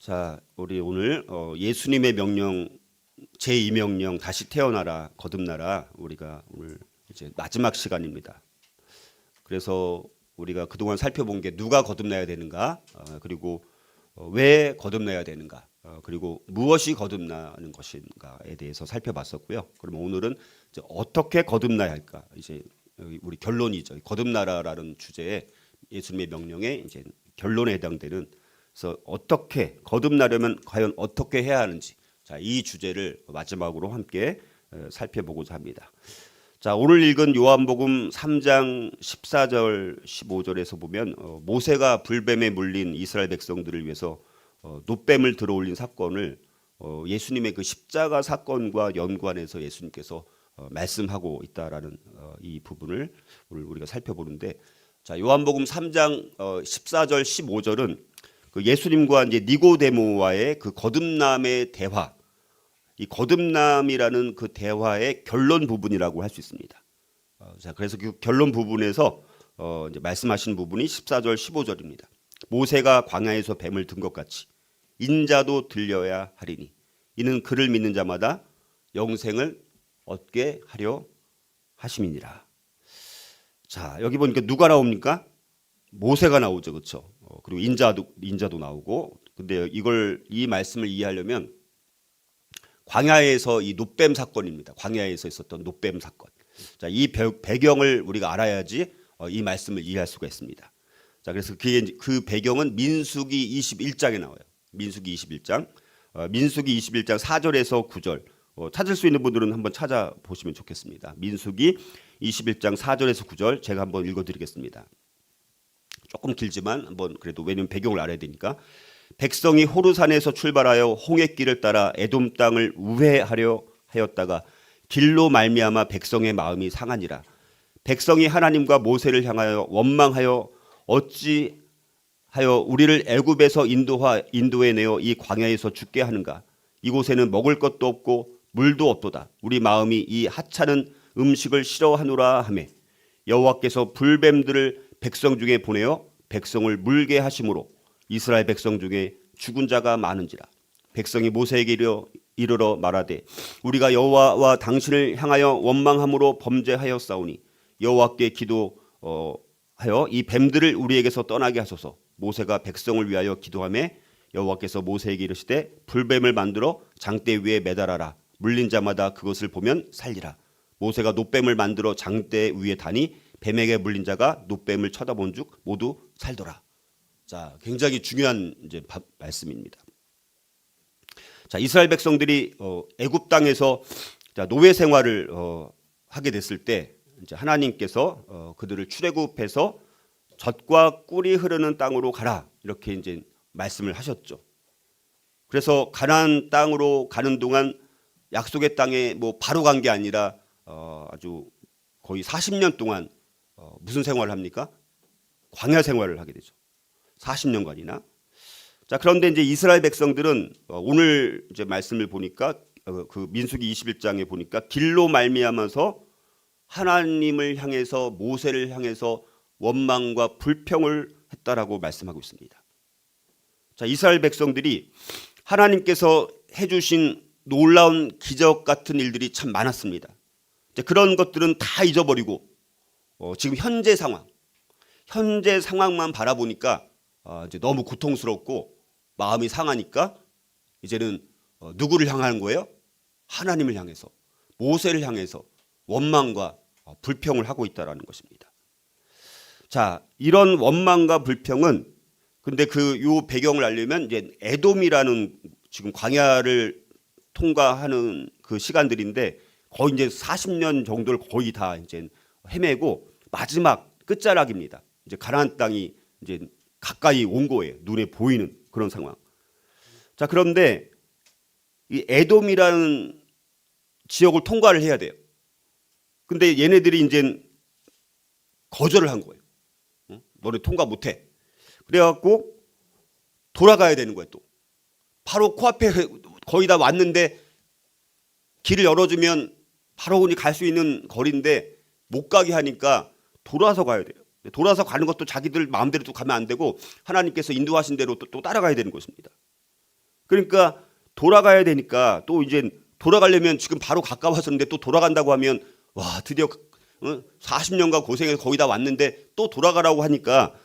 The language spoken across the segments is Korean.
자, 우리 오늘 예수님의 명령, 제2명령 다시 태어나라, 거듭나라. 우리가 오늘 이제 마지막 시간입니다. 그래서 우리가 그동안 살펴본 게 누가 거듭나야 되는가, 그리고 왜 거듭나야 되는가, 그리고 무엇이 거듭나는 것인가에 대해서 살펴봤었고요. 그럼 오늘은 이제 어떻게 거듭나야 할까? 이제 우리 결론이죠. 거듭나라라는 주제에 예수님의 명령에 이제 결론에 해당되는, 그래서 어떻게 거듭나려면 과연 어떻게 해야 하는지, 자, 이 주제를 마지막으로 함께 살펴보고자 합니다. 자, 오늘 읽은 요한복음 3장 14절 15절에서 보면 모세가 불뱀에 물린 이스라엘 백성들을 위해서 놋뱀을 들어올린 사건을 예수님의 그 십자가 사건과 연관해서 예수님께서 말씀하고 있다라는 이 부분을 오늘 우리가 살펴보는데, 자, 요한복음 3장 14절 15절은 그 예수님과 이제 니고데모와의 그 거듭남의 대화, 이 거듭남이라는 그 대화의 결론 부분이라고 할 수 있습니다. 자, 그래서 그 결론 부분에서 이제 말씀하신 부분이 14절 15절입니다. 모세가 광야에서 뱀을 든 것 같이 인자도 들려야 하리니 이는 그를 믿는 자마다 영생을 얻게 하려 하심이니라. 자, 여기 보니까 누가 나옵니까? 모세가 나오죠, 그렇죠? 그리고 인자도 나오고. 근데 이 말씀을 이해하려면 광야에서 이 놋뱀 사건입니다. 광야에서 있었던 놋뱀 사건. 자, 이 배경을 우리가 알아야지 이 말씀을 이해할 수가 있습니다. 자, 그래서 그 배경은 민수기 21장에 나와요. 민수기 21장. 민수기 21장 4절에서 9절. 찾을 수 있는 분들은 한번 찾아보시면 좋겠습니다. 민수기 21장 4절에서 9절 제가 한번 읽어드리겠습니다. 조금 길지만 한번 그래도, 왜냐하면 배경을 알아야 되니까. 백성이 호르산에서 출발하여 홍해길을 따라 에돔 땅을 우회하려 하였다가 길로 말미암아 백성의 마음이 상하니라. 백성이 하나님과 모세를 향하여 원망하여 어찌하여 우리를 애굽에서 인도해 내어 이 광야에서 죽게 하는가. 이곳에는 먹을 것도 없고 물도 없도다. 우리 마음이 이 하찮은 음식을 싫어하노라 하매 여호와께서 불뱀들을 백성 중에 보내어 백성을 물게 하심으로 이스라엘 백성 중에 죽은 자가 많은지라. 백성이 모세에게 이르러 말하되 우리가 여호와와 당신을 향하여 원망함으로 범죄하였사오니 여호와께 기도하여 이 뱀들을 우리에게서 떠나게 하소서. 모세가 백성을 위하여 기도하매 여호와께서 모세에게 이르시되 불뱀을 만들어 장대 위에 매달아라. 물린 자마다 그것을 보면 살리라. 모세가 놋뱀을 만들어 장대 위에 다니 뱀에게 물린 자가 놋뱀을 쳐다본 즉 모두 살더라. 자, 굉장히 중요한 이제 말씀입니다. 자, 이스라엘 백성들이 애굽 땅에서 노예 생활을 하게 됐을 때 이제 하나님께서 그들을 출애굽해서 젖과 꿀이 흐르는 땅으로 가라, 이렇게 이제 말씀을 하셨죠. 그래서 가나안 땅으로 가는 동안 약속의 땅에 뭐 바로 간 게 아니라 아주 거의 40년 동안 무슨 생활을 합니까? 광야 생활을 하게 되죠. 40년간이나. 자, 그런데 이제 이스라엘 백성들은 오늘 이제 말씀을 보니까 그 민수기 21장에 보니까 길로 말미암아서 하나님을 향해서, 모세를 향해서 원망과 불평을 했다라고 말씀하고 있습니다. 자, 이스라엘 백성들이 하나님께서 해주신 놀라운 기적 같은 일들이 참 많았습니다. 그런 것들은 다 잊어버리고 지금 현재 상황만 바라보니까 이제 너무 고통스럽고 마음이 상하니까 이제는 누구를 향하는 거예요? 하나님을 향해서, 모세를 향해서 원망과 불평을 하고 있다라는 것입니다. 자, 이런 원망과 불평은, 근데 요 배경을 알려면 이제 에돔이라는, 지금 광야를 통과하는 그 시간들인데 거의 이제 40년 정도를 거의 다 이제 헤매고 마지막 끝자락입니다. 이제 가나안 땅이 이제 가까이 온 거예요. 눈에 보이는 그런 상황. 자, 그런데 이 에돔이라는 지역을 통과를 해야 돼요. 근데 얘네들이 이제 거절을 한 거예요. 너네 통과 못 해. 그래갖고 돌아가야 되는 거예요. 또 바로 코앞에 거의 다 왔는데 길을 열어주면 바로 갈 수 있는 거리인데 못 가게 하니까 돌아서 가야 돼요. 돌아서 가는 것도 자기들 마음대로 또 가면 안 되고 하나님께서 인도하신 대로 또 따라가야 되는 것입니다. 그러니까 돌아가야 되니까 또 이제 돌아가려면 지금 바로 가까워졌는데 또 돌아간다고 하면 와 드디어 40년간 고생해서 거의 다 왔는데 또 돌아가라고 하니까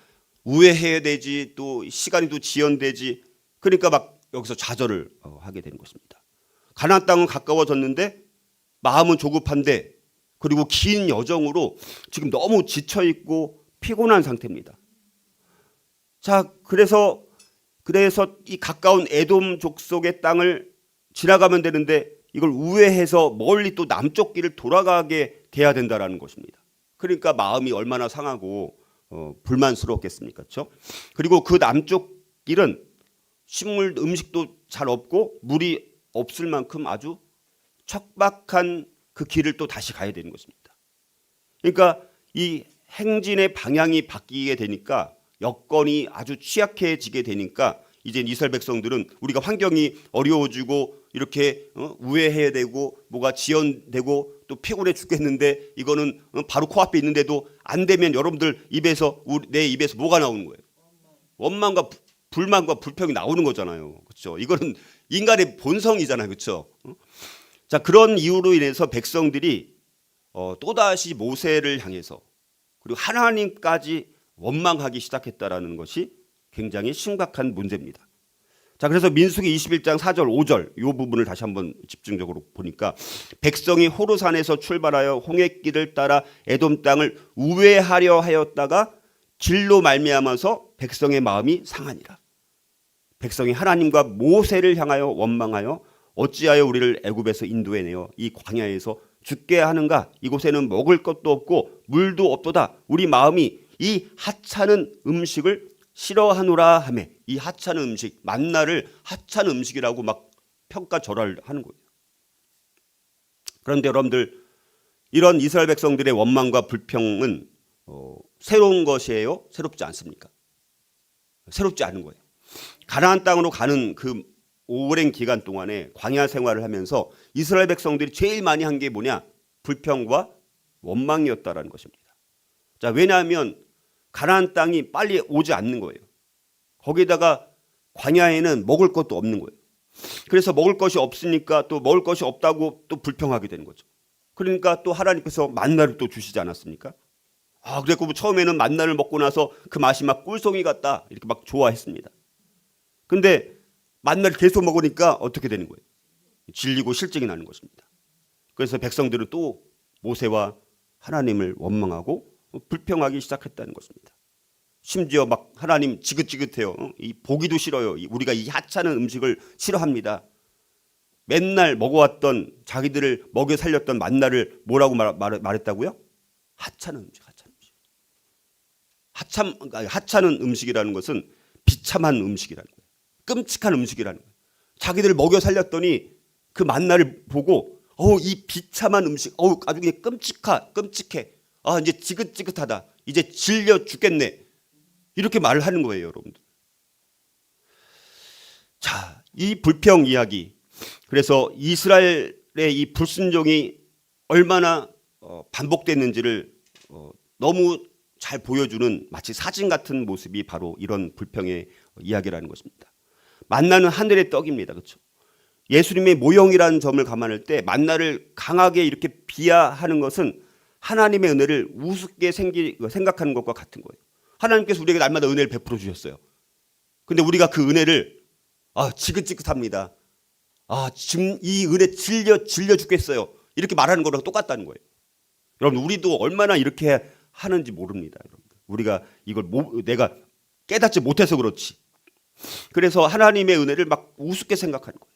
우회해야 되지, 또 시간이 또 지연되지. 그러니까 막 여기서 좌절을 하게 되는 것입니다. 가나안 땅은 가까워졌는데 마음은 조급한데, 그리고 긴 여정으로 지금 너무 지쳐 있고 피곤한 상태입니다. 자, 그래서 이 가까운 에돔 족속의 땅을 지나가면 되는데 이걸 우회해서 멀리 또 남쪽 길을 돌아가게 돼야 된다라는 것입니다. 그러니까 마음이 얼마나 상하고 불만스러웠겠습니까? 그렇죠? 그리고 그 남쪽 길은 식물, 음식도 잘 없고 물이 없을 만큼 아주 척박한 그 길을 또 다시 가야 되는 것입니다. 그러니까 이 행진의 방향이 바뀌게 되니까 여건이 아주 취약해지게 되니까 이제 이스라엘 백성들은 우리가 환경이 어려워지고 이렇게 우회해야 되고 뭐가 지연되고 또 피곤해 죽겠는데 이거는 바로 코앞에 있는데도 안 되면 여러분들 입에서 내 입에서 뭐가 나오는 거예요? 원망과 불만과 불평이 나오는 거잖아요. 그렇죠? 이거는 인간의 본성이잖아요. 그렇죠? 자, 그런 이유로 인해서 백성들이 또다시 모세를 향해서 그리고 하나님까지 원망하기 시작했다라는 것이 굉장히 심각한 문제입니다. 자, 그래서 민수기 21장 4절 5절 이 부분을 다시 한번 집중적으로 보니까 백성이 호르산에서 출발하여 홍해길을 따라 에돔 땅을 우회하려 하였다가 길로 말미암아서 백성의 마음이 상하니라. 백성이 하나님과 모세를 향하여 원망하여 어찌하여 우리를 애굽에서 인도해내어 이 광야에서 죽게 하는가? 이곳에는 먹을 것도 없고 물도 없도다. 우리 마음이 이 하찮은 음식을 싫어하노라 하매, 이 하찮은 음식, 만나를 하찮은 음식이라고 막 평가절하를 하는 거예요. 그런데 여러분들, 이런 이스라엘 백성들의 원망과 불평은 새로운 것이에요? 새롭지 않습니까? 새롭지 않은 거예요. 가나안 땅으로 가는 그 오랜 기간 동안에 광야 생활을 하면서 이스라엘 백성들이 제일 많이 한 게 뭐냐? 불평과 원망이었다라는 것입니다. 자, 왜냐하면 가나안 땅이 빨리 오지 않는 거예요. 거기다가 광야에는 먹을 것도 없는 거예요. 그래서 먹을 것이 없으니까 또 먹을 것이 없다고 또 불평하게 되는 거죠. 그러니까 또 하나님께서 만나를 또 주시지 않았습니까? 그랬고 처음에는 만나를 먹고 나서 그 맛이 막 꿀송이 같다 이렇게 막 좋아했습니다. 근데 만나를 계속 먹으니까 어떻게 되는 거예요? 질리고 실증이 나는 것입니다. 그래서 백성들은 또 모세와 하나님을 원망하고 불평하기 시작했다는 것입니다. 심지어 막 하나님 지긋지긋해요. 이 보기도 싫어요. 우리가 이 하찮은 음식을 싫어합니다. 맨날 먹어왔던 자기들을 먹여 살렸던 만나를 뭐라고 말했다고요? 하찮은 음식, 하찮은 음식. 하찮은 음식이라는 것은 비참한 음식이라는 거예요. 끔찍한 음식이라는 거예요. 자기들을 먹여 살렸더니 그 만나를 보고 이 비참한 음식, 아주 그냥 끔찍해. 이제 지긋지긋하다. 이제 질려 죽겠네. 이렇게 말을 하는 거예요, 여러분들. 자, 이 불평 이야기. 그래서 이스라엘의 이 불순종이 얼마나 반복됐는지를 너무 잘 보여주는 마치 사진 같은 모습이 바로 이런 불평의 이야기라는 것입니다. 만나는 하늘의 떡입니다. 그렇죠? 예수님의 모형이라는 점을 감안할 때 만나를 강하게 이렇게 비하하는 것은 하나님의 은혜를 우습게 생각하는 것과 같은 거예요. 하나님께서 우리에게 날마다 은혜를 베풀어 주셨어요. 근데 우리가 그 은혜를 지긋지긋합니다. 지금 이 은혜 질려 죽겠어요. 이렇게 말하는 거랑 똑같다는 거예요. 여러분, 우리도 얼마나 이렇게 하는지 모릅니다. 여러분, 우리가 이걸 내가 깨닫지 못해서 그렇지. 그래서 하나님의 은혜를 막 우습게 생각하는 거예요.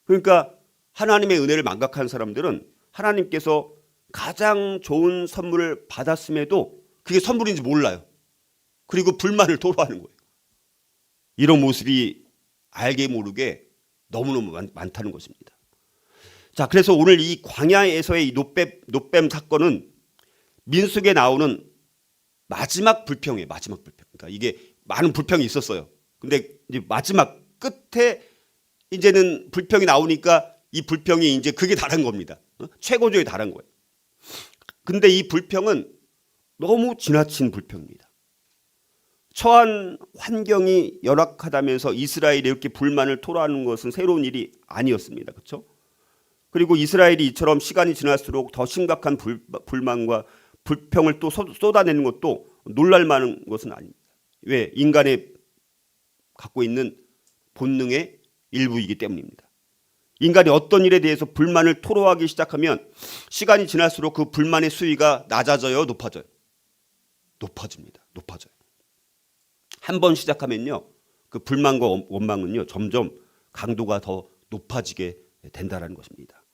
그러니까 하나님의 은혜를 망각한 사람들은 하나님께서 가장 좋은 선물을 받았음에도 그게 선물인지 몰라요. 그리고 불만을 토로하는 거예요. 이런 모습이 알게 모르게 너무너무 많다는 것입니다. 자, 그래서 오늘 이 광야에서의 이 노뱀 사건은 민수기에 나오는 마지막 불평이에요. 마지막 불평. 그러니까 이게 많은 불평이 있었어요. 근데 이제 마지막 끝에 이제는 불평이 나오니까 이 불평이 이제 그게 달한 겁니다. 최고조에 달한 거예요. 근데 이 불평은 너무 지나친 불평입니다. 처한 환경이 열악하다면서 이스라엘이 이렇게 불만을 토로하는 것은 새로운 일이 아니었습니다. 그렇죠? 그리고 이스라엘이 이처럼 시간이 지날수록 더 심각한 불만과 불평을 또 쏟아내는 것도 놀랄 만한 것은 아닙니다. 왜? 인간의 갖고 있는 본능의 일부이기 때문입니다. 인간이 어떤 일에 대해서 불만을 토로하기 시작하면 시간이 지날수록 그 불만의 수위가 낮아져요, 높아져요? 높아집니다. 높아져요. 한 번 시작하면요, 그 불만과 원망은요 점점 강도가 더 높아지게 된다는 것입니다.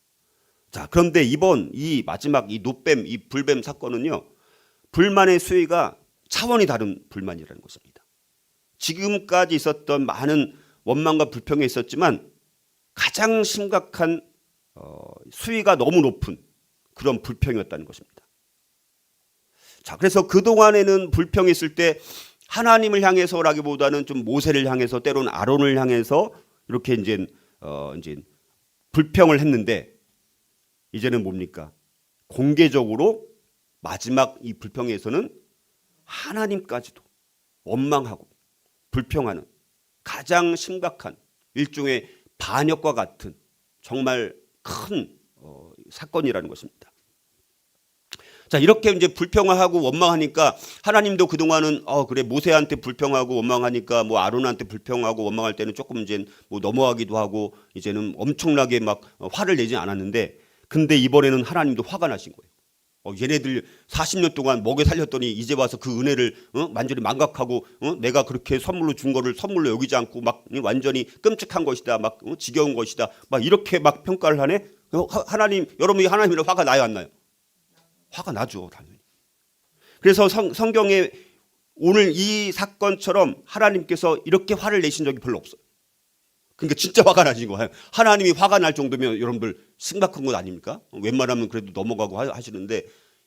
자, 그런데 이번 이 마지막 이 노뱀, 이 불뱀 사건은요, 불만의 수위가 차원이 다른 불만이라는 것입니다. 지금까지 있었던 많은 원망과 불평이 있었지만 가장 심각한 수위가 너무 높은 그런 불평이었다는 것입니다. 자, 그래서 그동안에는 불평이 있을 때 하나님을 향해서라기보다는 좀 모세를 향해서, 때로는 아론을 향해서 이렇게 이제 불평을 했는데, 이제는 뭡니까? 공개적으로 마지막 이 불평에서는 하나님까지도 원망하고 불평하는 가장 심각한 일종의 반역과 같은 정말 큰 사건이라는 것입니다. 자, 이렇게 이제 불평을 하고 원망하니까 하나님도 그동안은 그래, 모세한테 불평하고 원망하니까 뭐 아론한테 불평하고 원망할 때는 조금 이제 뭐 넘어가기도 하고 이제는 엄청나게 막 화를 내지 않았는데, 근데 이번에는 하나님도 화가 나신 거예요. 얘네들 40년 동안 먹여 살렸더니 이제 와서 그 은혜를 완전히 망각하고 내가 그렇게 선물로 준 거를 선물로 여기지 않고 막 완전히 끔찍한 것이다, 막 지겨운 것이다, 막 이렇게 막 평가를 하네. 하나님, 여러분이 하나님이랑 화가 나요, 안 나요? 화가 나죠, 당연히. 그래서 성경에 오늘 이 사건처럼 하나님께서 이렇게 화를 내신 적이 별로 없어요. 그러니까 진짜 화가 나신 거예요. 하나님이 화가 날 정도면 여러분들 심각한 것 아닙니까? 웬만하면 그래도 넘어가고 하시는데,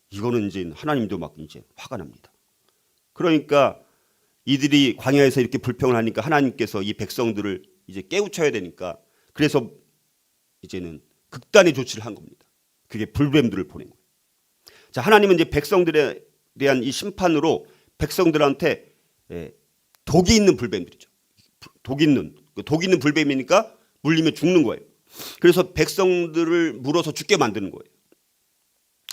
이거는 이제 하나님도 막 이제 화가 납니다. 그러니까 이들이 광야에서 이렇게 불평을 하니까 하나님께서 이 백성들을 이제 깨우쳐야 되니까, 그래서 이제는 극단의 조치를 한 겁니다. 그게 불뱀들을 보낸 거예요. 자, 하나님은 이제 백성들에 대한 이 심판으로 백성들한테 독이 있는 불뱀들이죠. 독 있는 불뱀이니까 물리면 죽는 거예요. 그래서 백성들을 물어서 죽게 만드는 거예요.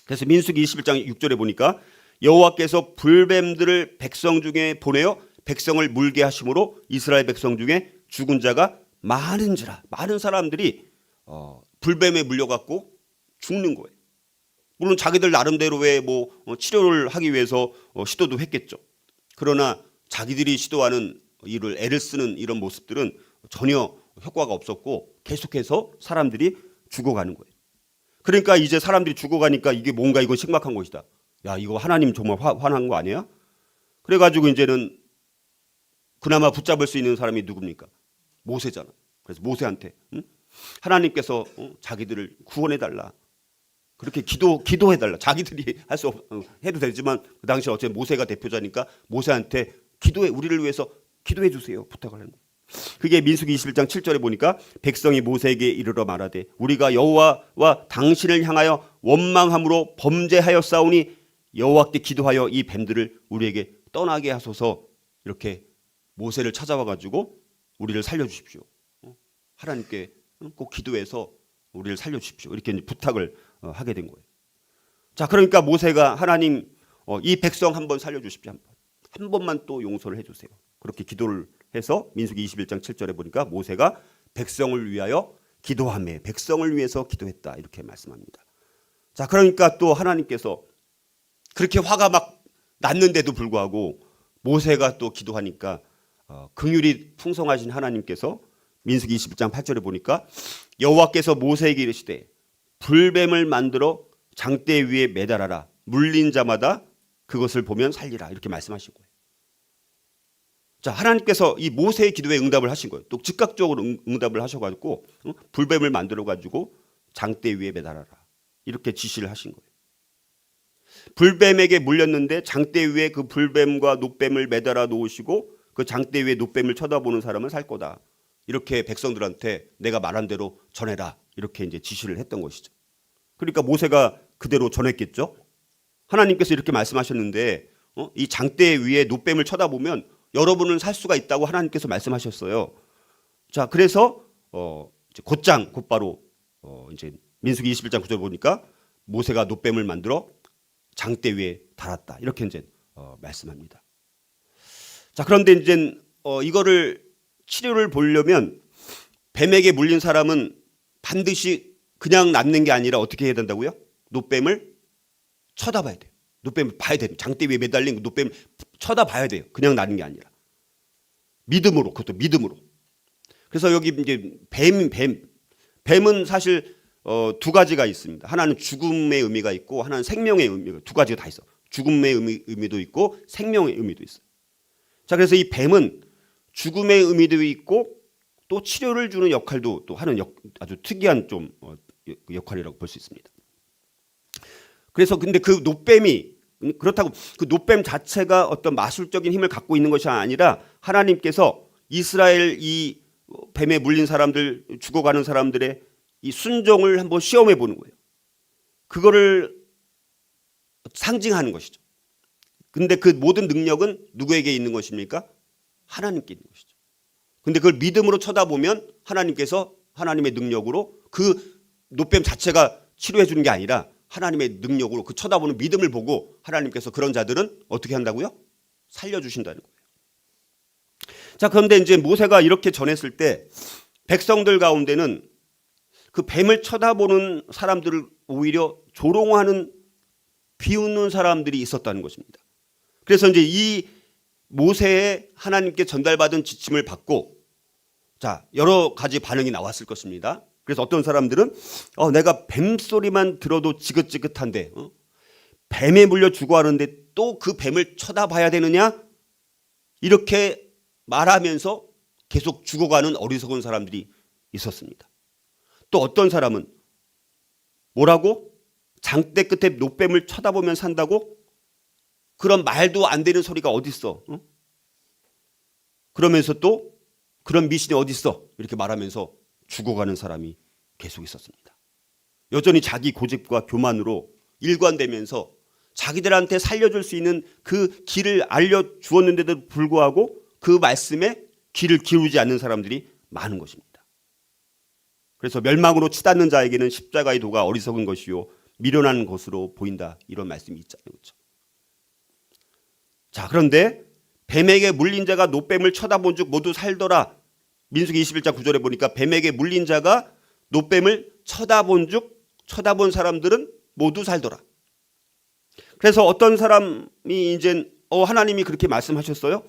그래서 민수기 21장 6절에 보니까 여호와께서 불뱀들을 백성 중에 보내어 백성을 물게 하심으로 이스라엘 백성 중에 죽은 자가 많은지라. 많은 사람들이 불뱀에 물려갖고 죽는 거예요. 물론 자기들 나름대로의 뭐 치료를 하기 위해서 시도도 했겠죠. 그러나 자기들이 시도하는 일을 애를 쓰는 이런 모습들은 전혀 효과가 없었고 계속해서 사람들이 죽어가는 거예요. 그러니까 이제 사람들이 죽어가니까 이게 뭔가 이거 심각한 것이다. 야, 이거 하나님 정말 화난 거 아니야? 그래가지고 이제는 그나마 붙잡을 수 있는 사람이 누굽니까? 모세잖아. 그래서 모세한테 하나님께서 자기들을 구원해달라. 그렇게 기도해달라. 자기들이 할 수 해도 되지만 그 당시 어쨌든 모세가 대표자니까 모세한테 우리를 위해서 기도해 주세요. 부탁을 하는 거예요. 그게 민수기 21장 7절에 보니까 백성이 모세에게 이르러 말하되 우리가 여호와와 당신을 향하여 원망함으로 범죄하였사오니 여호와께 기도하여 이 뱀들을 우리에게 떠나게 하소서. 이렇게 모세를 찾아와 가지고 우리를 살려주십시오. 하나님께 꼭 기도해서 우리를 살려주십시오. 이렇게 부탁을 하게 된 거예요. 자, 그러니까 모세가 하나님 이 백성 한번 살려주십시오. 한 번만 또 용서를 해주세요. 그렇게 기도를 해서 민수기 21장 7절에 보니까 모세가 백성을 위하여 기도하며 백성을 위해서 기도했다. 이렇게 말씀합니다. 자, 그러니까 또 하나님께서 그렇게 화가 막 났는데도 불구하고 모세가 또 기도하니까 긍휼이 풍성하신 하나님께서 민수기 21장 8절에 보니까 여호와께서 모세에게 이르시되 불뱀을 만들어 장대 위에 매달아라. 물린 자마다 그것을 보면 살리라. 이렇게 말씀하신 거예요. 자, 하나님께서 이 모세의 기도에 응답을 하신 거예요. 또 즉각적으로 응답을 하셔가지고 불뱀을 만들어가지고 장대 위에 매달아라. 이렇게 지시를 하신 거예요. 불뱀에게 물렸는데 장대 위에 그 불뱀과 노뱀을 매달아 놓으시고 그 장대 위에 노뱀을 쳐다보는 사람은 살 거다. 이렇게 백성들한테 내가 말한 대로 전해라. 이렇게 이제 지시를 했던 것이죠. 그러니까 모세가 그대로 전했겠죠. 하나님께서 이렇게 말씀하셨는데 이 장대 위에 노뱀을 쳐다보면 여러분은 살 수가 있다고 하나님께서 말씀하셨어요. 자, 그래서 이제 곧바로 이제 민수기 21장 9절 보니까 모세가 놋뱀을 만들어 장대 위에 달았다. 이렇게 이제 말씀합니다. 자, 그런데 이제 이거를 치료를 보려면 뱀에게 물린 사람은 반드시 그냥 낫는 게 아니라 어떻게 해야 된다고요? 놋뱀을 쳐다봐야 돼요. 놋뱀을 봐야 돼요. 장대 위에 매달린 놋뱀을 쳐다봐야 돼요. 그냥 나는 게 아니라 믿음으로, 그것도 믿음으로. 그래서 여기 이제 뱀은 사실 두 가지가 있습니다. 하나는 죽음의 의미가 있고 하나는 생명의 의미가, 두 가지가 다 있어. 죽음의 의미도 있고 생명의 의미도 있어요. 자, 그래서 이 뱀은 죽음의 의미도 있고 또 치료를 주는 역할도 또 하는 아주 특이한 좀 역할이라고 볼 수 있습니다. 그래서 근데 그 놋뱀이 그렇다고 그 놋뱀 자체가 어떤 마술적인 힘을 갖고 있는 것이 아니라 하나님께서 이스라엘 이 뱀에 물린 사람들, 죽어가는 사람들의 이 순종을 한번 시험해 보는 거예요. 그거를 상징하는 것이죠. 근데 그 모든 능력은 누구에게 있는 것입니까? 하나님께 있는 것이죠. 근데 그걸 믿음으로 쳐다보면 하나님께서 하나님의 능력으로 그 놋뱀 자체가 치료해 주는 게 아니라 하나님의 능력으로 그 쳐다보는 믿음을 보고 하나님께서 그런 자들은 어떻게 한다고요? 살려주신다는 거예요. 자, 그런데 이제 모세가 이렇게 전했을 때 백성들 가운데는 그 뱀을 쳐다보는 사람들을 오히려 조롱하는 비웃는 사람들이 있었다는 것입니다. 그래서 이제 이 모세의 하나님께 전달받은 지침을 받고 자, 여러 가지 반응이 나왔을 것입니다. 그래서 어떤 사람들은 내가 뱀 소리만 들어도 지긋지긋한데 뱀에 물려 죽어가는데 또 그 뱀을 쳐다봐야 되느냐? 이렇게 말하면서 계속 죽어가는 어리석은 사람들이 있었습니다. 또 어떤 사람은 뭐라고? 장대 끝에 놋뱀을 쳐다보면 산다고? 그런 말도 안 되는 소리가 어딨어? 그러면서 또 그런 미신이 어딨어? 이렇게 말하면서 죽어가는 사람이 계속 있었습니다. 여전히 자기 고집과 교만으로 일관되면서 자기들한테 살려줄 수 있는 그 길을 알려주었는데도 불구하고 그 말씀에 귀를 기울이지 않는 사람들이 많은 것입니다. 그래서 멸망으로 치닫는 자에게는 십자가의 도가 어리석은 것이요 미련한 것으로 보인다. 이런 말씀이 있잖아요. 그렇죠? 자, 그런데 뱀에게 물린 자가 놋뱀을 쳐다본 즉 모두 살더라. 민수기 21장 9절에 보니까 뱀에게 물린 자가 놋뱀을 쳐다본 쳐다본 사람들은 모두 살더라. 그래서 어떤 사람이 이제 하나님이 그렇게 말씀하셨어요?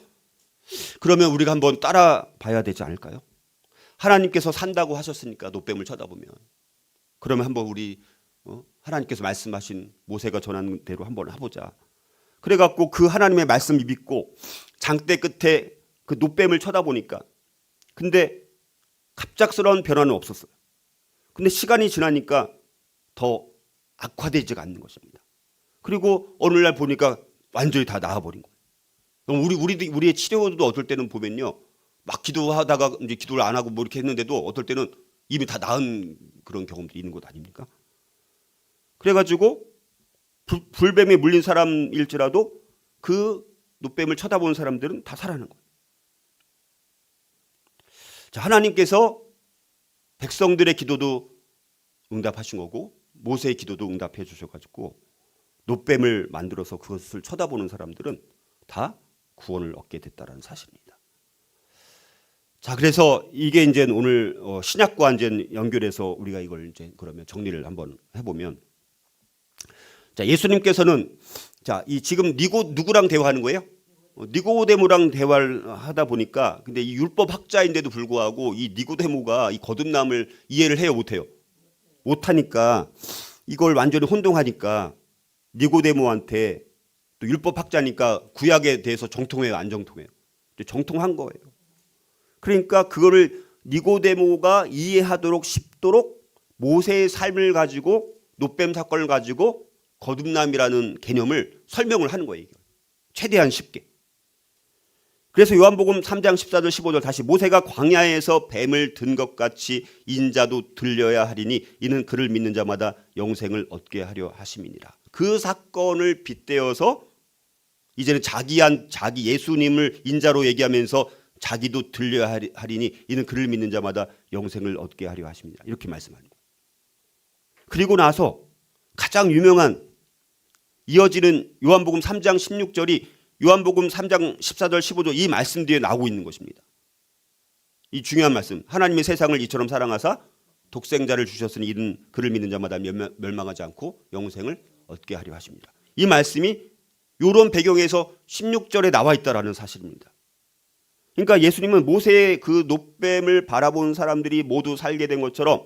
그러면 우리가 한번 따라 봐야 되지 않을까요? 하나님께서 산다고 하셨으니까 놋뱀을 쳐다보면 그러면 한번 우리 하나님께서 말씀하신 모세가 전한 대로 한번 해보자. 그래갖고 그 하나님의 말씀을 믿고 장대 끝에 그 놋뱀을 쳐다보니까 근데 갑작스러운 변화는 없었어요. 근데 시간이 지나니까 더 악화되지가 않는 것입니다. 그리고 어느 날 보니까 완전히 다 나아버린 거예요. 우리의 치료도 어떨 때는 보면요, 막 기도하다가 이제 기도를 안 하고 뭐 이렇게 했는데도 어떨 때는 이미 다 나은 그런 경험들이 있는 것 아닙니까? 그래가지고 불뱀에 물린 사람일지라도 그 놋뱀을 쳐다보는 사람들은 다 살아나는 거예요. 자, 하나님께서 백성들의 기도도 응답하신 거고 모세의 기도도 응답해 주셔가지고 놋뱀을 만들어서 그것을 쳐다보는 사람들은 다 구원을 얻게 됐다는 사실입니다. 자, 그래서 이게 이제 오늘 신약과 이제 연결해서 우리가 이걸 이제 그러면 정리를 한번 해보면, 자, 예수님께서는 자, 이 지금 누구랑 대화하는 거예요? 니고데모랑 대화를 하다 보니까 근데 이 율법 학자인데도 불구하고 이 니고데모가 이 거듭남을 이해를 해요, 못해요? 못하니까 이걸 완전히 혼동하니까 니고데모한테 또 율법 학자니까 구약에 대해서 정통해요, 안 정통해요? 정통한 거예요. 그러니까 그거를 니고데모가 이해하도록 쉽도록 모세의 삶을 가지고 놋뱀 사건을 가지고 거듭남이라는 개념을 설명을 하는 거예요. 최대한 쉽게. 그래서 요한복음 3장 14절 15절 다시 모세가 광야에서 뱀을 든 것 같이 인자도 들려야 하리니 이는 그를 믿는 자마다 영생을 얻게 하려 하심이니라. 그 사건을 빗대어서 이제는 자기 예수님을 인자로 얘기하면서 자기도 들려야 하리니 이는 그를 믿는 자마다 영생을 얻게 하려 하십니다. 이렇게 말씀하는 거예요. 그리고 나서 가장 유명한 이어지는 요한복음 3장 16절이 요한복음 3장 14절 15절 이 말씀 뒤에 나오고 있는 것입니다. 이 중요한 말씀. 하나님의 세상을 이처럼 사랑하사 독생자를 주셨으니 이는 그를 믿는 자마다 멸망하지 않고 영생을 얻게 하려 하십니다. 이 말씀이 이런 배경에서 16절에 나와 있다라는 사실입니다. 그러니까 예수님은 모세의 그 놋뱀을 바라보는 사람들이 모두 살게 된 것처럼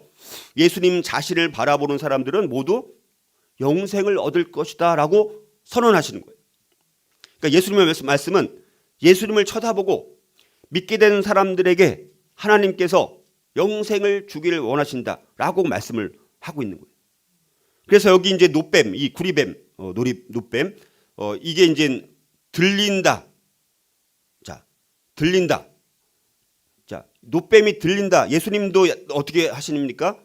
예수님 자신을 바라보는 사람들은 모두 영생을 얻을 것이다 라고 선언하시는 거예요. 그러니까 예수님의 말씀은 예수님을 쳐다보고 믿게 되는 사람들에게 하나님께서 영생을 주기를 원하신다라고 말씀을 하고 있는 거예요. 그래서 여기 이제 놋뱀, 이 구리뱀, 놋뱀, 이게 이제 들린다. 자, 들린다. 자, 놋뱀이 들린다. 예수님도 어떻게 하십니까?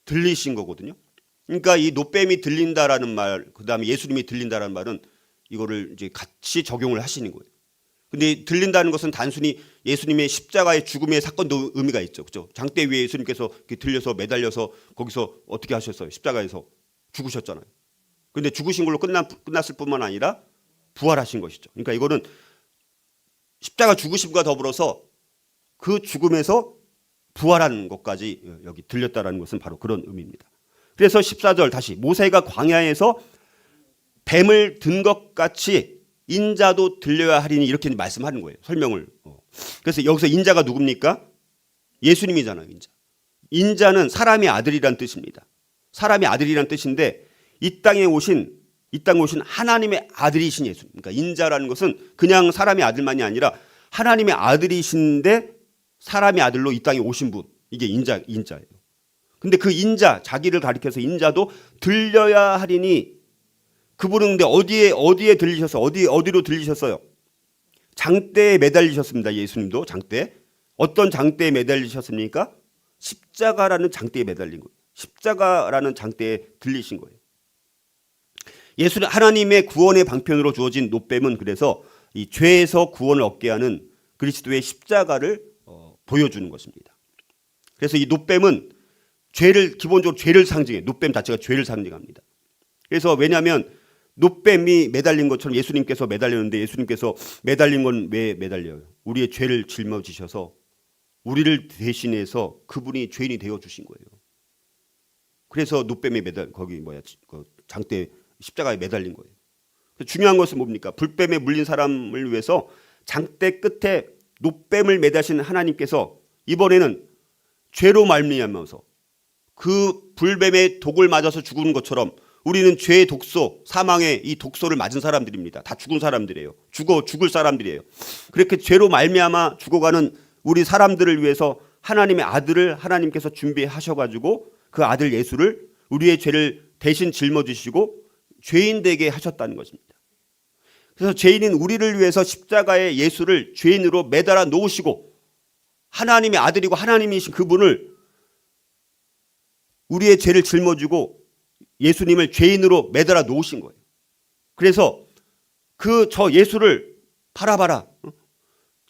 들리신 거거든요. 그러니까 이 놋뱀이 들린다라는 말, 그다음에 예수님이 들린다라는 말은 이거를 이제 같이 적용을 하시는 거예요. 근데 들린다는 것은 단순히 예수님의 십자가의 죽음의 사건도 의미가 있죠. 그렇죠? 장대 위에 예수님께서 들려서 매달려서 거기서 어떻게 하셨어요? 십자가에서 죽으셨잖아요. 근데 죽으신 걸로 끝났을 뿐만 아니라 부활하신 것이죠. 그러니까 이거는 십자가 죽으심과 더불어서 그 죽음에서 부활한 것까지 여기 들렸다라는 것은 바로 그런 의미입니다. 그래서 14절 다시 모세가 광야에서 뱀을 든 것 같이 인자도 들려야 하리니 이렇게 말씀하는 거예요. 설명을. 그래서 여기서 인자가 누굽니까? 예수님이잖아요. 인자는 사람의 아들이란 뜻입니다. 사람의 아들이란 뜻인데 이 땅에 오신 하나님의 아들이신 예수님. 그러니까 인자라는 것은 그냥 사람의 아들만이 아니라 하나님의 아들이신데 사람의 아들로 이 땅에 오신 분. 이게 인자예요. 근데 그 인자, 자기를 가리켜서 인자도 들려야 하리니 그분은 근데 어디에 들리셨어요? 어디로 들리셨어요? 장대에 매달리셨습니다. 예수님도 장대. 어떤 장대에 매달리셨습니까? 십자가라는 장대에 매달린 거예요. 십자가라는 장대에 들리신 거예요. 예수는 하나님의 구원의 방편으로 주어진 놋뱀은 그래서 이 죄에서 구원을 얻게 하는 그리스도의 십자가를 보여주는 것입니다. 그래서 이 놋뱀은 기본적으로 죄를 상징해요. 놋뱀 자체가 죄를 상징합니다. 그래서 왜냐하면 놋뱀이 매달린 것처럼 예수님께서 매달렸는데 예수님께서 매달린 건 왜 매달려요? 우리의 죄를 짊어지셔서 우리를 대신해서 그분이 죄인이 되어 주신 거예요. 그래서 놋뱀에 그 장대 십자가에 매달린 거예요. 중요한 것은 뭡니까? 불뱀에 물린 사람을 위해서 장대 끝에 놋뱀을 매다신 하나님께서 이번에는 죄로 말미암아서 그 불뱀의 독을 맞아서 죽은 것처럼 우리는 죄의 독소, 사망의 이 독소를 맞은 사람들입니다. 다 죽은 사람들이에요. 죽을 사람들이에요. 그렇게 죄로 말미암아 죽어가는 우리 사람들을 위해서 하나님의 아들을 하나님께서 준비하셔가지고 그 아들 예수를 우리의 죄를 대신 짊어지시고 죄인 되게 하셨다는 것입니다. 그래서 죄인인 우리를 위해서 십자가에 예수를 죄인으로 매달아 놓으시고 하나님의 아들이고 하나님이신 그분을 우리의 죄를 짊어지고 예수님을 죄인으로 매달아 놓으신 거예요. 그래서 저 예수를 바라봐라.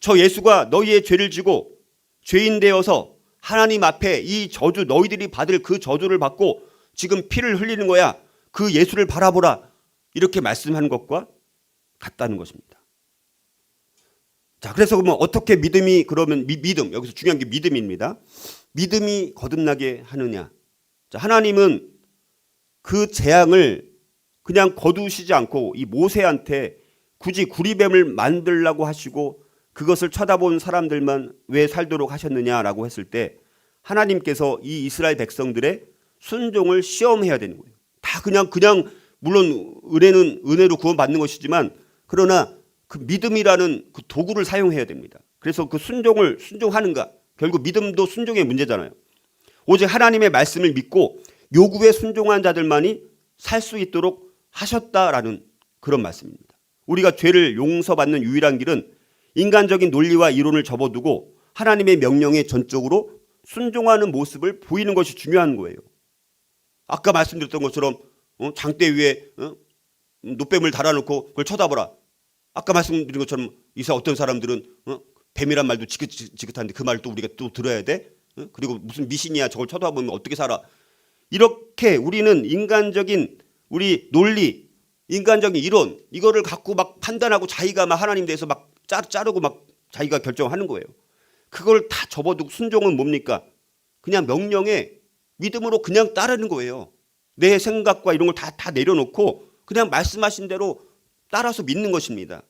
저 예수가 너희의 죄를 지고 죄인 되어서 하나님 앞에 이 저주 너희들이 받을 그 저주를 받고 지금 피를 흘리는 거야. 그 예수를 바라보라. 이렇게 말씀하는 것과 같다는 것입니다. 자, 그래서 그러면 어떻게 믿음이 그러면 믿음 여기서 중요한 게 믿음입니다. 믿음이 거듭나게 하느냐? 자, 하나님은 그 재앙을 그냥 거두시지 않고 이 모세한테 굳이 구리뱀을 만들라고 하시고 그것을 쳐다본 사람들만 왜 살도록 하셨느냐라고 했을 때 하나님께서 이 이스라엘 백성들의 순종을 시험해야 되는 거예요. 다 그냥 물론 은혜는 은혜로 구원받는 것이지만 그러나 그 믿음이라는 그 도구를 사용해야 됩니다. 그래서 그 순종하는가? 결국 믿음도 순종의 문제잖아요. 오직 하나님의 말씀을 믿고 요구에 순종한 자들만이 살 수 있도록 하셨다라는 그런 말씀입니다. 우리가 죄를 용서받는 유일한 길은 인간적인 논리와 이론을 접어두고 하나님의 명령에 전적으로 순종하는 모습을 보이는 것이 중요한 거예요. 아까 말씀드렸던 것처럼 장대 위에 놋뱀을 달아놓고 그걸 쳐다보라. 아까 말씀드린 것처럼 이사 어떤 사람들은 뱀이란 말도 지긋지긋한데 그 말을 또 우리가 또 들어야 돼? 그리고 무슨 미신이야 저걸 쳐다보면 어떻게 살아? 이렇게 우리는 인간적인 우리 논리, 인간적인 이론 이거를 갖고 막 판단하고 자기가 막 하나님 대해서 막 자르고 막 자기가 결정하는 거예요. 그걸 다 접어두고 순종은 뭡니까? 그냥 명령에 믿음으로 그냥 따르는 거예요. 내 생각과 이런 걸 다 내려놓고 그냥 말씀하신 대로 따라서 믿는 것입니다.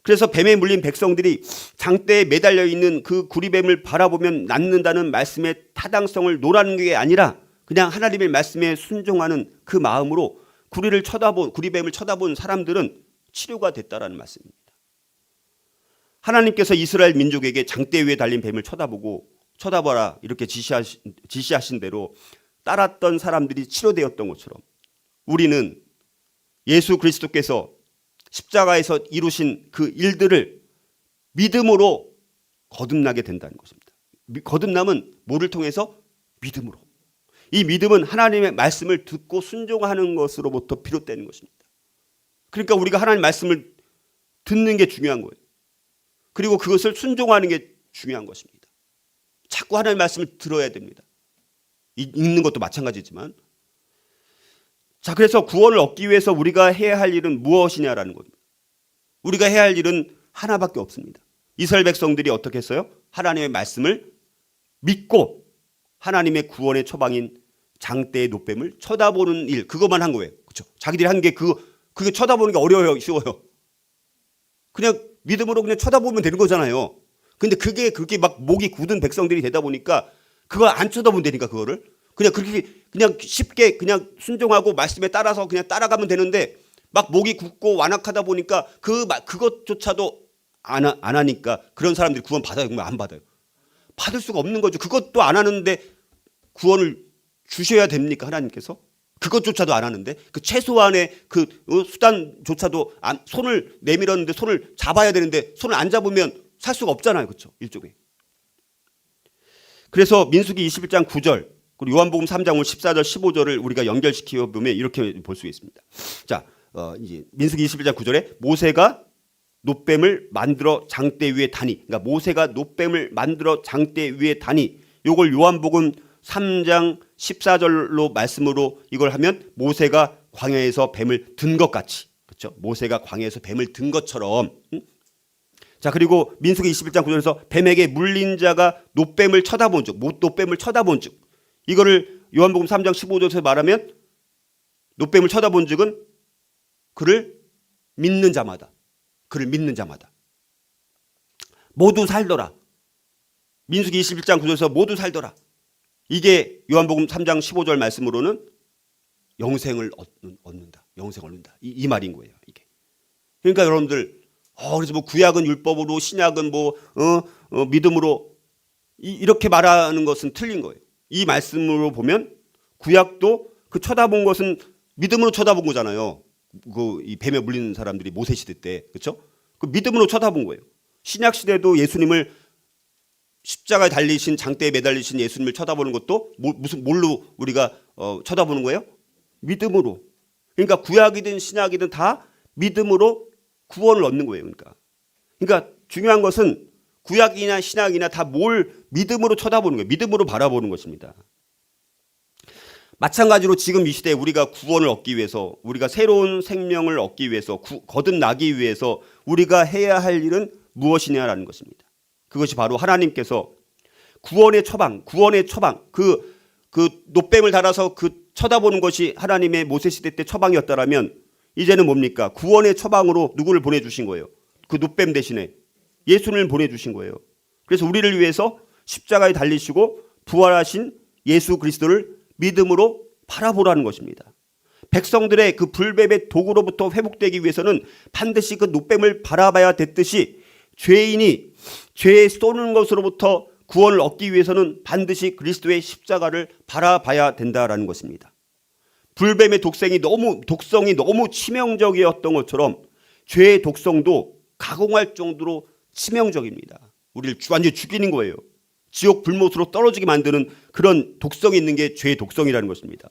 그래서 뱀에 물린 백성들이 장대에 매달려 있는 그 구리뱀을 바라보면 낫는다는 말씀의 타당성을 노라는 게 아니라 그냥 하나님의 말씀에 순종하는 그 마음으로 구리뱀을 쳐다본 사람들은 치료가 됐다라는 말씀입니다. 하나님께서 이스라엘 민족에게 장대 위에 달린 뱀을 쳐다봐라 이렇게 지시하신 대로 따랐던 사람들이 치료되었던 것처럼 우리는 예수 그리스도께서 십자가에서 이루신 그 일들을 믿음으로 거듭나게 된다는 것입니다. 거듭남은 뭐를 통해서? 믿음으로. 이 믿음은 하나님의 말씀을 듣고 순종하는 것으로부터 비롯되는 것입니다. 그러니까 우리가 하나님 말씀을 듣는 게 중요한 거예요. 그리고 그것을 순종하는 게 중요한 것입니다. 자꾸 하나님의 말씀을 들어야 됩니다. 읽는 것도 마찬가지지만. 자, 그래서 구원을 얻기 위해서 우리가 해야 할 일은 무엇이냐라는 겁니다. 우리가 해야 할 일은 하나밖에 없습니다. 이스라엘 백성들이 어떻게 했어요? 하나님의 말씀을 믿고 하나님의 구원의 처방인 장대의 노뱀을 쳐다보는 일, 그것만 한 거예요. 그렇죠? 자기들이 한 게 그게 쳐다보는 게 어려워요, 쉬워요? 그냥 믿음으로 그냥 쳐다보면 되는 거잖아요. 근데 그게 그렇게 막 목이 굳은 백성들이 되다 보니까 그걸 안 쳐다보면 되니까 그거를 그냥 그렇게 그냥 쉽게 그냥 순종하고 말씀에 따라서 그냥 따라가면 되는데 막 목이 굳고 완악하다 보니까 그것조차도 안 하니까 그런 사람들이 구원 받아요? 안 받아요? 받을 수가 없는 거죠. 그것도 안 하는데 구원을 주셔야 됩니까? 하나님께서? 그것조차도 안 하는데 그 최소한의 그 수단조차도 손을 내밀었는데 손을 잡아야 되는데 손을 안 잡으면 살 수가 없잖아요. 그렇죠? 일종의. 그래서 민수기 21장 9절 그리고 요한복음 3장 14절 15절을 우리가 연결시켜 보면 이렇게 볼 수 있습니다. 자, 이제 민수기 21장 9절에 모세가 놋뱀을 만들어 장대 위에 다니. 그러니까 모세가 놋뱀을 만들어 장대 위에 다니. 요걸 요한복음 3장 14절로 말씀으로 이걸 하면 모세가 광야에서 뱀을 든 것 같이. 그렇죠? 모세가 광야에서 뱀을 든 것처럼. 자, 그리고 민수기 21장 9절에서 뱀에게 물린 자가 놋뱀을 쳐다본 즉, 놋뱀을 쳐다본 즉. 이거를 요한복음 3장 15절에서 말하면 놋뱀을 쳐다본 즉은 그를 믿는 자마다 모두 살더라. 민수기 21장 9절에서 모두 살더라. 이게 요한복음 3장 15절 말씀으로는 영생을 얻는다. 영생을 얻는다. 이 말인 거예요. 이게. 그러니까 여러분들 그래서 뭐 구약은 율법으로 신약은 믿음으로 이렇게 말하는 것은 틀린 거예요. 이 말씀으로 보면 구약도 그 쳐다본 것은 믿음으로 쳐다본 거잖아요. 이 뱀에 물리는 사람들이 모세 시대 때, 그렇죠? 그 믿음으로 쳐다본 거예요. 신약 시대도 예수님을 십자가에 달리신 장대에 매달리신 예수님을 쳐다보는 것도 뭘로 우리가 쳐다보는 거예요? 믿음으로. 그러니까 구약이든 신약이든 다 믿음으로 구원을 얻는 거예요. 그러니까 중요한 것은 구약이나 신약이나 다 뭘 믿음으로 쳐다보는 거예요. 믿음으로 바라보는 것입니다. 마찬가지로 지금 이 시대에 우리가 구원을 얻기 위해서 우리가 새로운 생명을 얻기 위해서 거듭나기 위해서 우리가 해야 할 일은 무엇이냐라는 것입니다. 그것이 바로 하나님께서 구원의 처방 그 놋뱀을 달아서 그 쳐다보는 것이 하나님의 모세 시대 때 처방이었다라면 이제는 뭡니까? 구원의 처방으로 누구를 보내주신 거예요? 그 놋뱀 대신에 예수님을 보내주신 거예요. 그래서 우리를 위해서 십자가에 달리시고 부활하신 예수 그리스도를 믿음으로 바라보라는 것입니다. 백성들의 그 불뱀의 독으로부터 회복되기 위해서는 반드시 그 놋뱀을 바라봐야 됐듯이 죄인이 죄에 쏘는 것으로부터 구원을 얻기 위해서는 반드시 그리스도의 십자가를 바라봐야 된다라는 것입니다. 불뱀의 독성이 너무 치명적이었던 것처럼 죄의 독성도 가공할 정도로 치명적입니다. 우리를 완전히 죽이는 거예요. 지옥 불못으로 떨어지게 만드는 그런 독성이 있는 게 죄의 독성이라는 것입니다.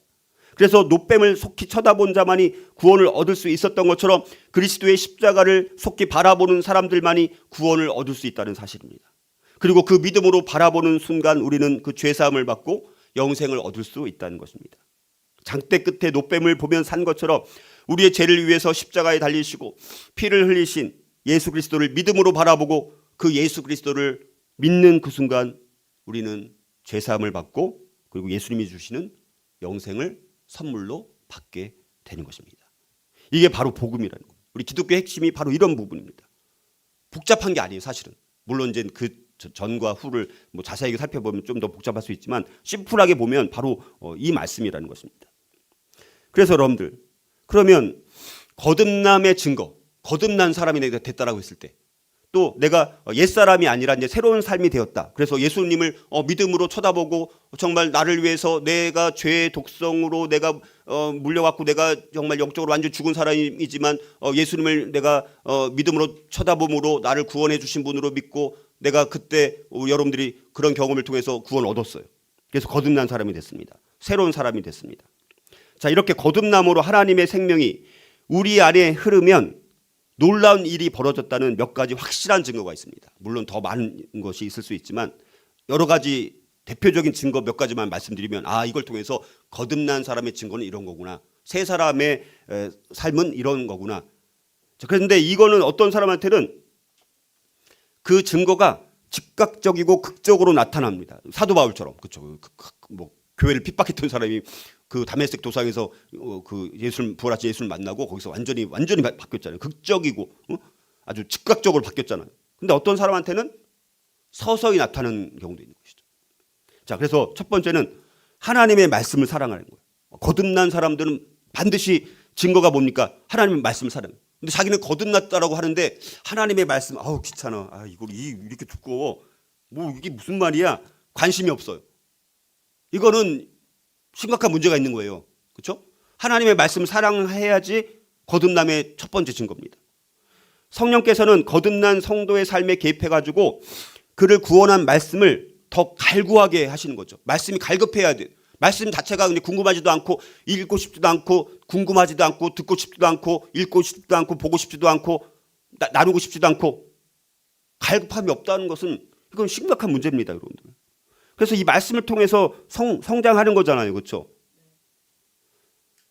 그래서 노뱀을 속히 쳐다본 자만이 구원을 얻을 수 있었던 것처럼 그리스도의 십자가를 속히 바라보는 사람들만이 구원을 얻을 수 있다는 사실입니다. 그리고 그 믿음으로 바라보는 순간 우리는 그 죄사함을 받고 영생을 얻을 수 있다는 것입니다. 장대 끝에 노뱀을 보면 산 것처럼 우리의 죄를 위해서 십자가에 달리시고 피를 흘리신 예수 그리스도를 믿음으로 바라보고 그 예수 그리스도를 믿는 그 순간 우리는 죄사함을 받고 그리고 예수님이 주시는 영생을 선물로 받게 되는 것입니다. 이게 바로 복음이라는 거예요. 우리 기독교의 핵심이 바로 이런 부분입니다. 복잡한 게 아니에요, 사실은. 물론 이제 그 전과 후를 뭐 자세하게 살펴보면 좀 더 복잡할 수 있지만 심플하게 보면 바로 이 말씀이라는 것입니다. 그래서 여러분들, 그러면 거듭남의 증거, 거듭난 사람이 내가 됐다라고 했을 때, 또 내가 옛사람이 아니라 이제 새로운 삶이 되었다. 그래서 예수님을 믿음으로 쳐다보고 정말 나를 위해서 내가 죄의 독성으로 내가 물려갖고 내가 정말 영적으로 완전 죽은 사람이지만 예수님을 내가 믿음으로 쳐다봄으로 나를 구원해 주신 분으로 믿고 내가 그때 여러분들이 그런 경험을 통해서 구원을 얻었어요. 그래서 거듭난 사람이 됐습니다. 새로운 사람이 됐습니다. 자, 이렇게 거듭남으로 하나님의 생명이 우리 안에 흐르면 놀라운 일이 벌어졌다는 몇 가지 확실한 증거가 있습니다. 물론 더 많은 것이 있을 수 있지만 여러 가지 대표적인 증거 몇 가지만 말씀드리면 이걸 통해서 거듭난 사람의 증거는 이런 거구나. 새 사람의 삶은 이런 거구나. 자, 그런데 이거는 어떤 사람한테는 그 증거가 즉각적이고 극적으로 나타납니다. 사도 바울처럼. 그렇죠. 뭐 교회를 핍박했던 사람이 그 다메섹 도상에서 그 예수를 부활하신 예수를 만나고 거기서 완전히 바뀌었잖아요. 극적이고 아주 즉각적으로 바뀌었잖아요. 근데 어떤 사람한테는 서서히 나타나는 경우도 있는 것이죠. 자, 그래서 첫 번째는 하나님의 말씀을 사랑하는 거예요. 거듭난 사람들은 반드시 증거가 뭡니까? 하나님의 말씀을 사랑해요. 근데 자기는 거듭났다라고 하는데 하나님의 말씀 귀찮아. 이걸 이렇게 두꺼워. 뭐 이게 무슨 말이야? 관심이 없어요. 이거는 심각한 문제가 있는 거예요. 그렇죠? 하나님의 말씀을 사랑해야지 거듭남의 첫 번째 증거입니다. 성령께서는 거듭난 성도의 삶에 개입해가지고 그를 구원한 말씀을 더 갈구하게 하시는 거죠. 말씀이 갈급해야 돼요. 말씀 자체가 근데 궁금하지도 않고 읽고 싶지도 않고 궁금하지도 않고 듣고 싶지도 않고 읽고 싶지도 않고 보고 싶지도 않고 나누고 싶지도 않고 갈급함이 없다는 것은 이건 심각한 문제입니다, 여러분들. 그래서 이 말씀을 통해서 성장하는 거잖아요. 그렇죠?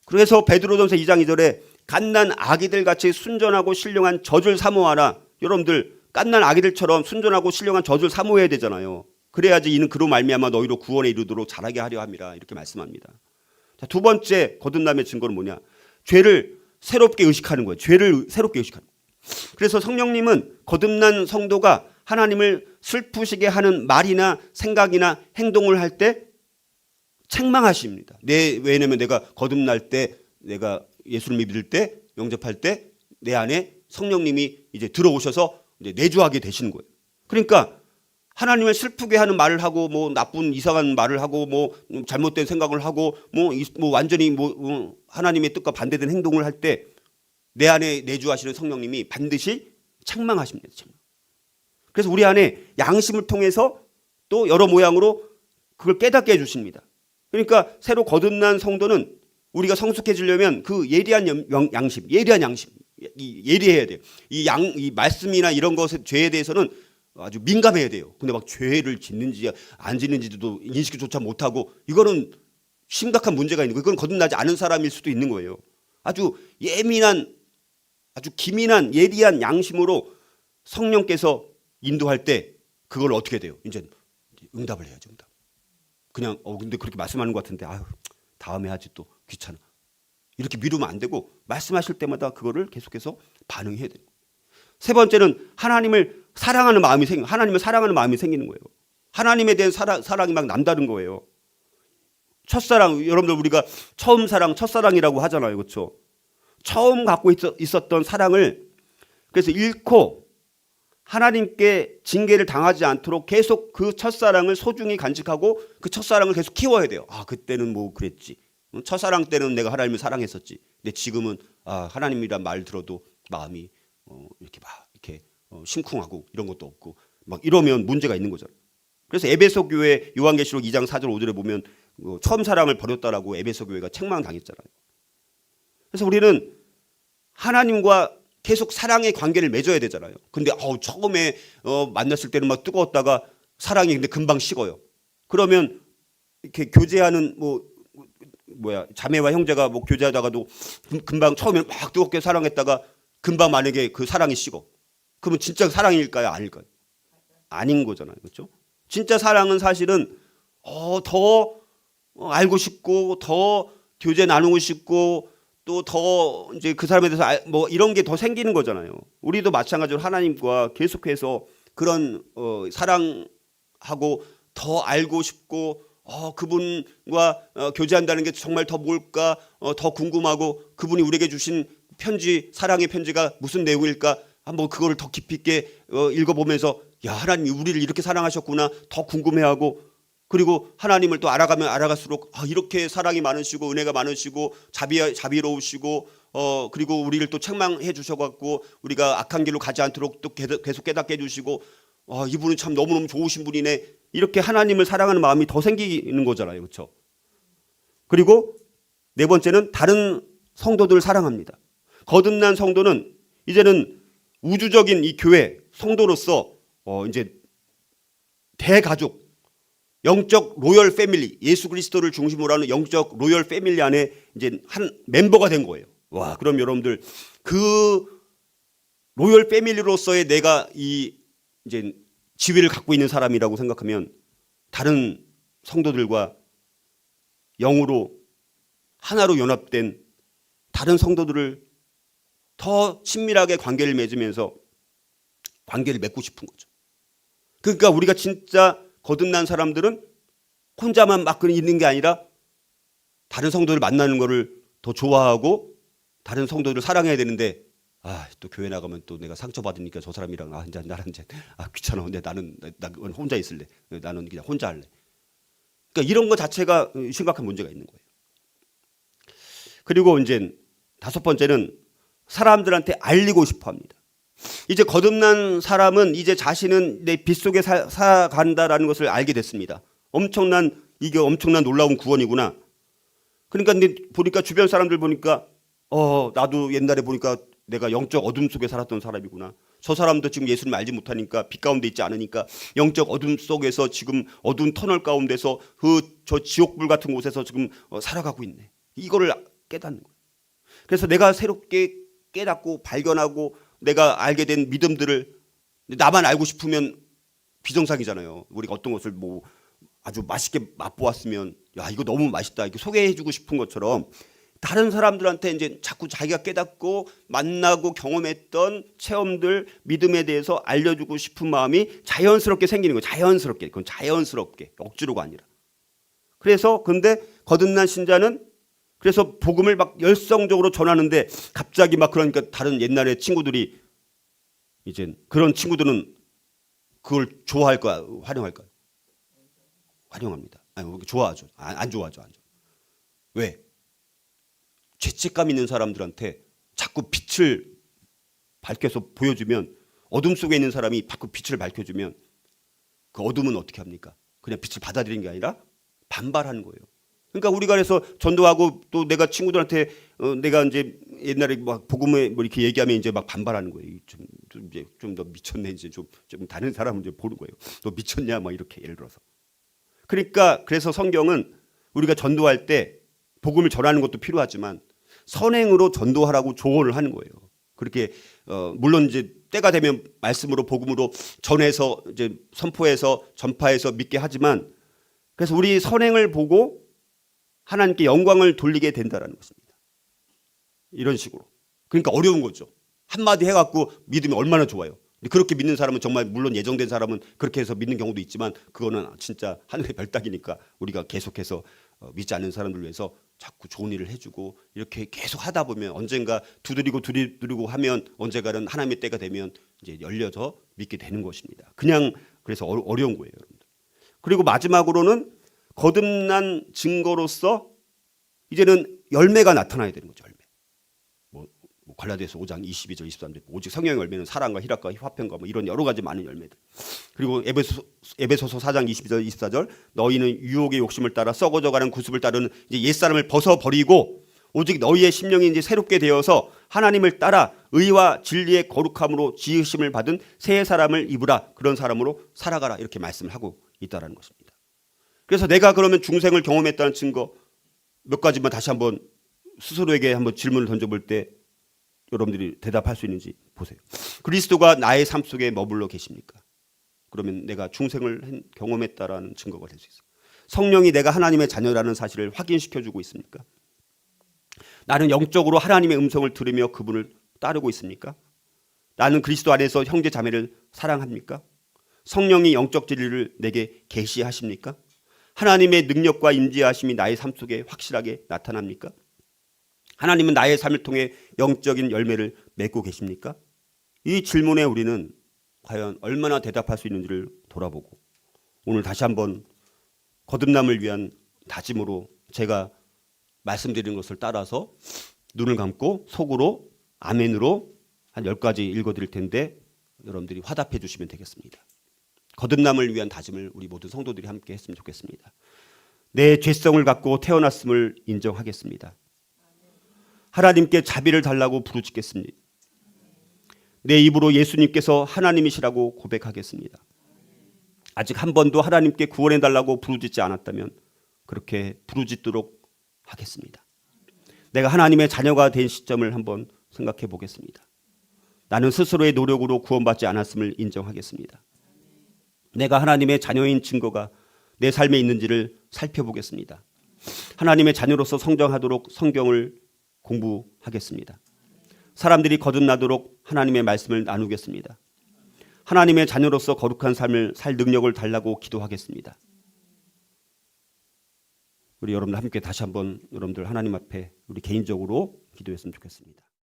그래서 베드로전서 2장 2절에 갓난 아기들 같이 순전하고 신령한 젖을 사모하라. 여러분들 갓난 아기들처럼 순전하고 신령한 젖을 사모해야 되잖아요. 그래야지 이는 그로 말미암아 너희로 구원에 이르도록 자라게 하려 함이라. 이렇게 말씀합니다. 자, 두 번째 거듭남의 증거는 뭐냐? 죄를 새롭게 의식하는 거예요. 죄를 새롭게 의식하는 거예요. 그래서 성령님은 거듭난 성도가 하나님을 슬프시게 하는 말이나 생각이나 행동을 할 때 책망하십니다. 왜냐하면 내가 거듭날 때, 내가 예수를 믿을 때, 영접할 때 내 안에 성령님이 이제 들어오셔서 이제 내주하게 되시는 거예요. 그러니까 하나님을 슬프게 하는 말을 하고 뭐 나쁜 이상한 말을 하고 뭐 잘못된 생각을 하고 뭐 완전히 하나님의 뜻과 반대된 행동을 할 때 내 안에 내주하시는 성령님이 반드시 책망하십니다. 그래서 우리 안에 양심을 통해서 또 여러 모양으로 그걸 깨닫게 해주십니다. 그러니까 새로 거듭난 성도는 우리가 성숙해지려면 그 예리한 양심, 예리해야 돼요. 이 말씀이나 이런 것에 죄에 대해서는 아주 민감해야 돼요. 근데 막 죄를 짓는지 안 짓는지도 인식조차 못하고 이거는 심각한 문제가 있는 거예요. 그건 거듭나지 않은 사람일 수도 있는 거예요. 아주 예민한, 아주 기민한 예리한 양심으로 성령께서 인도할 때 그걸 어떻게 돼요? 이제 응답을 해야죠. 응답. 그냥 근데 그렇게 말씀하는 것 같은데 다음에 하지 또 귀찮아. 이렇게 미루면 안 되고 말씀하실 때마다 그거를 계속해서 반응해야 돼요. 세 번째는 하나님을 사랑하는 마음이 생기는 거예요. 하나님에 대한 사랑이 막 남다른 거예요. 첫사랑, 여러분들 우리가 처음 사랑, 첫사랑이라고 하잖아요. 그렇죠? 처음 갖고 있었던 사랑을 그래서 잃고 하나님께 징계를 당하지 않도록 계속 그 첫사랑을 소중히 간직하고 그 첫사랑을 계속 키워야 돼요. 그때는 뭐 그랬지. 첫사랑 때는 내가 하나님을 사랑했었지. 근데 지금은 하나님이란 말 들어도 마음이 이렇게 심쿵하고 이런 것도 없고 막 이러면 문제가 있는 거잖아요. 그래서 에베소 교회 요한계시록 2장 4절 5절에 보면 처음 사랑을 버렸다라고 에베소 교회가 책망당했잖아요. 그래서 우리는 하나님과 계속 사랑의 관계를 맺어야 되잖아요. 근데 처음에 만났을 때는 막 뜨거웠다가 사랑이 근데 금방 식어요. 그러면 이렇게 교제하는 자매와 형제가 교제하다가도 금방 처음에는 막 뜨겁게 사랑했다가 금방 만약에 그 사랑이 식어. 그러면 진짜 사랑일까요? 아닐까요? 아닌 거잖아요. 그렇죠? 진짜 사랑은 사실은 더 알고 싶고 더 교제 나누고 싶고 또 더 이제 그 사람에 대해서 이런 게 더 생기는 거잖아요. 우리도 마찬가지로 하나님과 계속해서 그런 사랑하고 더 알고 싶고 그분과 교제한다는 게 정말 더 뭘까 더 궁금하고 그분이 우리에게 주신 편지, 사랑의 편지가 무슨 내용일까 한번 그거를 더 깊이 있게 읽어보면서 야, 하나님이 우리를 이렇게 사랑하셨구나 더 궁금해하고, 그리고 하나님을 또 알아가면 알아갈수록 이렇게 사랑이 많으시고 은혜가 많으시고 자비로우시고 그리고 우리를 또 책망해 주셔갖고 우리가 악한 길로 가지 않도록 또 계속 깨닫게 해주시고 이분은 참 너무너무 좋으신 분이네, 이렇게 하나님을 사랑하는 마음이 더 생기는 거잖아요. 그렇죠? 그리고 네 번째는 다른 성도들을 사랑합니다. 거듭난 성도는 이제는 우주적인 이 교회 성도로서 이제 대가족, 영적 로열 패밀리, 예수 그리스도를 중심으로 하는 영적 로열 패밀리 안에 이제 한 멤버가 된 거예요. 와, 그럼 여러분들 그 로열 패밀리로서의 내가 이 이제 지위를 갖고 있는 사람이라고 생각하면 다른 성도들과 영으로 하나로 연합된 다른 성도들을 더 친밀하게 관계를 맺으면서 관계를 맺고 싶은 거죠. 그러니까 우리가 진짜 거듭난 사람들은 혼자만 막 있는 게 아니라 다른 성도를 만나는 거를 더 좋아하고 다른 성도들을 사랑해야 되는데 또 교회 나가면 또 내가 상처받으니까 저 사람이랑 나는 이제 귀찮아. 근데 나는 혼자 있을래. 나는 그냥 혼자 할래. 그러니까 이런 거 자체가 심각한 문제가 있는 거예요. 그리고 이제 다섯 번째는 사람들한테 알리고 싶어 합니다. 이제 거듭난 사람은 이제 자신은 내 빛 속에 살아간다라는 것을 알게 됐습니다. 이게 엄청난 놀라운 구원이구나. 그러니까 보니까 주변 사람들 보니까 나도 옛날에 보니까 내가 영적 어둠 속에 살았던 사람이구나. 저 사람도 지금 예수를 알지 못하니까 빛 가운데 있지 않으니까 영적 어둠 속에서 지금 어두운 터널 가운데서 저 지옥불 같은 곳에서 지금 살아가고 있네. 이거를 깨닫는 거예요. 그래서 내가 새롭게 깨닫고 발견하고 내가 알게 된 믿음들을 나만 알고 싶으면 비정상이잖아요. 우리가 어떤 것을 아주 맛있게 맛보았으면 야, 이거 너무 맛있다 이렇게 소개해주고 싶은 것처럼 다른 사람들한테 이제 자꾸 자기가 깨닫고 만나고 경험했던 체험들, 믿음에 대해서 알려주고 싶은 마음이 자연스럽게 생기는 거예요. 자연스럽게. 그건 자연스럽게, 억지로가 아니라. 그래서 근데 거듭난 신자는 그래서 복음을 막 열성적으로 전하는데 갑자기 막 그러니까 다른 옛날에 친구들이 이제 그런 친구들은 그걸 좋아할까 활용할까요? 활용합니다. 좋아하죠. 안 좋아하죠. 왜? 죄책감 있는 사람들한테 자꾸 빛을 밝혀서 보여주면, 어둠 속에 있는 사람이 자꾸 빛을 밝혀주면 그 어둠은 어떻게 합니까? 그냥 빛을 받아들이는 게 아니라 반발하는 거예요. 그러니까 우리가 그래서 전도하고 또 내가 친구들한테 내가 이제 옛날에 막 복음에 이렇게 얘기하면 이제 막 반발하는 거예요. 좀 더 미쳤네, 이제 좀 다른 사람은 이제 보는 거예요. 너 미쳤냐, 막 이렇게 예를 들어서. 그러니까 그래서 성경은 우리가 전도할 때 복음을 전하는 것도 필요하지만 선행으로 전도하라고 조언을 하는 거예요. 그렇게 물론 이제 때가 되면 말씀으로 복음으로 전해서 이제 선포해서 전파해서 믿게 하지만, 그래서 우리 선행을 보고 하나님께 영광을 돌리게 된다라는 것입니다. 이런 식으로. 그러니까 어려운 거죠. 한마디 해갖고 믿음이 얼마나 좋아요. 그렇게 믿는 사람은 정말 물론 예정된 사람은 그렇게 해서 믿는 경우도 있지만 그거는 진짜 하늘의 별따기니까 우리가 계속해서 믿지 않는 사람들 위해서 자꾸 좋은 일을 해주고 이렇게 계속 하다 보면 언젠가 두드리고 하면 언젠가는 하나님의 때가 되면 이제 열려서 믿게 되는 것입니다. 그냥 그래서 어려운 거예요, 여러분들. 그리고 마지막으로는 거듭난 증거로서 이제는 열매가 나타나야 되는 거죠. 열매. 갈라디아서 5장 22절 23절 오직 성령의 열매는 사랑과 희락과 화평과 뭐 이런 여러 가지 많은 열매들. 그리고 에베소서 4장 22절 24절 너희는 유혹의 욕심을 따라 썩어져가는 구습을 따르는 이제 옛사람을 벗어버리고 오직 너희의 심령이 이제 새롭게 되어서 하나님을 따라 의와 진리의 거룩함으로 지으심을 받은 새 사람을 입으라. 그런 사람으로 살아가라. 이렇게 말씀을 하고 있다라는 것입니다. 그래서 내가 그러면 중생을 경험했다는 증거 몇 가지만 다시 한번 스스로에게 한번 질문을 던져볼 때 여러분들이 대답할 수 있는지 보세요. 그리스도가 나의 삶 속에 머물러 계십니까? 그러면 내가 중생을 경험했다라는 증거가 될 수 있어요. 성령이 내가 하나님의 자녀라는 사실을 확인시켜주고 있습니까? 나는 영적으로 하나님의 음성을 들으며 그분을 따르고 있습니까? 나는 그리스도 안에서 형제 자매를 사랑합니까? 성령이 영적 진리를 내게 계시하십니까? 하나님의 능력과 임재하심이 나의 삶 속에 확실하게 나타납니까? 하나님은 나의 삶을 통해 영적인 열매를 맺고 계십니까? 이 질문에 우리는 과연 얼마나 대답할 수 있는지를 돌아보고 오늘 다시 한번 거듭남을 위한 다짐으로 제가 말씀드리는 것을 따라서 눈을 감고 속으로 아멘으로 한 10가지 읽어드릴 텐데 여러분들이 화답해 주시면 되겠습니다. 거듭남을 위한 다짐을 우리 모든 성도들이 함께 했으면 좋겠습니다. 내 죄성을 갖고 태어났음을 인정하겠습니다. 하나님께 자비를 달라고 부르짖겠습니다. 내 입으로 예수님께서 하나님이시라고 고백하겠습니다. 아직 한 번도 하나님께 구원해 달라고 부르짖지 않았다면 그렇게 부르짖도록 하겠습니다. 내가 하나님의 자녀가 된 시점을 한번 생각해 보겠습니다. 나는 스스로의 노력으로 구원받지 않았음을 인정하겠습니다. 내가 하나님의 자녀인 증거가 내 삶에 있는지를 살펴보겠습니다. 하나님의 자녀로서 성장하도록 성경을 공부하겠습니다. 사람들이 거듭나도록 하나님의 말씀을 나누겠습니다. 하나님의 자녀로서 거룩한 삶을 살 능력을 달라고 기도하겠습니다. 우리 여러분들 함께 다시 한번 여러분들 하나님 앞에 우리 개인적으로 기도했으면 좋겠습니다.